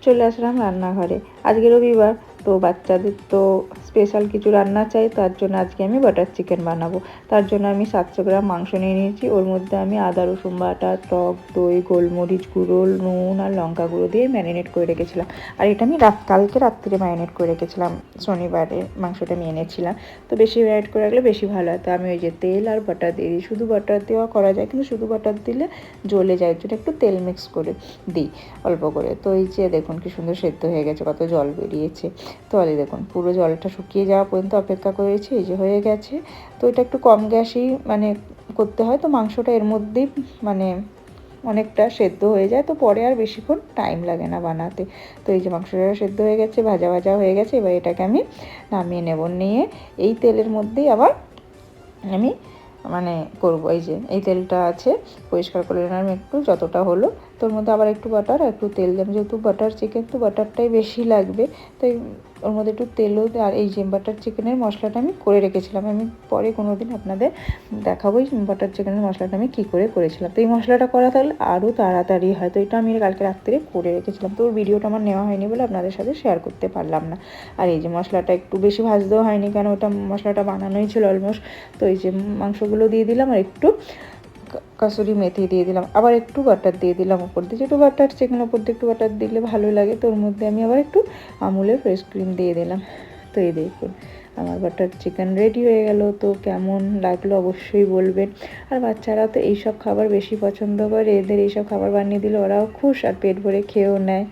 চলে আসলাম রান্নাঘরে। আজকে রবিবার, তো বাচ্চাদের তো স্পেশাল কিছু রান্না চাই, তার জন্য আজকে আমি বাটার চিকেন বানাবো। তার জন্য আমি 700 গ্রাম মাংস নিয়ে নিয়েছি। ওর মধ্যে আমি আদা রসুন বাটা, টক দই, গোলমরিচ গুঁড়ো, নুন আর লঙ্কা গুঁড়ো দিয়ে ম্যারিনেট করে রেখেছিলাম। আর এটা আমি কালকে রাত্রিরে ম্যারিনেট করে রেখেছিলাম, শনিবারে মাংসটা আমি এনেছিলাম। তো বেশি ম্যারিনেট করে রাখলে বেশি ভালো হয়। তো আমি ওই যে তেল আর বাটার দিয়ে দিই। শুধু বাটার দেওয়া করা যায়, কিন্তু শুধু বাটার দিলে জ্বলে যায়, জন্য একটু তেল মিক্স করে দিই অল্প করে। তো এই যে দেখুন কি সুন্দর সেদ্ধ হয়ে গেছে, কত জল বেরিয়েছে। তো এই দেখুন পুরো জলটা শুকিয়ে যাওয়া পর্যন্ত অপেক্ষা করেছি, এই যে হয়ে গেছে। তো এটা একটু কম গ্যাসেই মানে করতে হয়, তো মাংসটা এর মধ্যেই মানে অনেকটা সেদ্ধ হয়ে যায়, তো পরে আর বেশিক্ষণ টাইম লাগে না বানাতে। তো এই যে মাংসটা সেদ্ধ হয়ে গেছে, ভাজা ভাজা হয়ে গেছে। এবার এটাকে আমি নামিয়ে নেব। নিয়ে এই তেলের মধ্যেই আবার আমি মানে করবো। এই যে এই তেলটা আছে, পরিষ্কার করে নিলাম একটু, যতটা হলো। তোর মধ্যে আবার একটু বাটার আর একটু তেল দিলাম, যেহেতু বাটার চিকেন তো বাটারটাই বেশি লাগবে। তাই ওর মধ্যে একটু তেলও। আর এই যে বাটার চিকেনের মশলাটা আমি করে রেখেছিলাম, আমি পরে কোনো দিন আপনাদের দেখাবো এই বাটার চিকেনের মশলাটা আমি কী করে করেছিলাম। তো এই মশলাটা করা থাকলে আরও তাড়াতাড়ি হয়। তো এটা আমি কালকে রাত্রে করে রেখেছিলাম, তো ওর ভিডিওটা আমার নেওয়া হয়নি বলে আপনাদের সাথে শেয়ার করতে পারলাম না। আর এই যে মশলাটা একটু বেশি ভাজতেও হয়নি, কেন ওটা মশলাটা বানানোই ছিল অলমোস্ট। তো এই যে মাংসগুলো দিয়ে দিলাম, আর একটু কাসুরি মেথি দিয়ে দিলাম, আবার একটু বাটার দিয়ে দিলাম ওপর দিয়ে, যেটু বাটার চিকেন ওপর দিয়ে একটু বাটার দিলে ভালো লাগে। তো ওর মধ্যে আমি আবার একটু আমুলের ফ্রেশ ক্রিম দিয়ে দিলাম। তো এই দেখুন আমার বাটার চিকেন রেডি হয়ে গেল। তো কেমন লাগলো অবশ্যই বলবেন। আর বাচ্চারা তো এইসব খাবার বেশি পছন্দ করে, এদের এইসব খাবার বানিয়ে দিলে ওরাও খুশ আর পেট ভরে খেয়েও নেয়।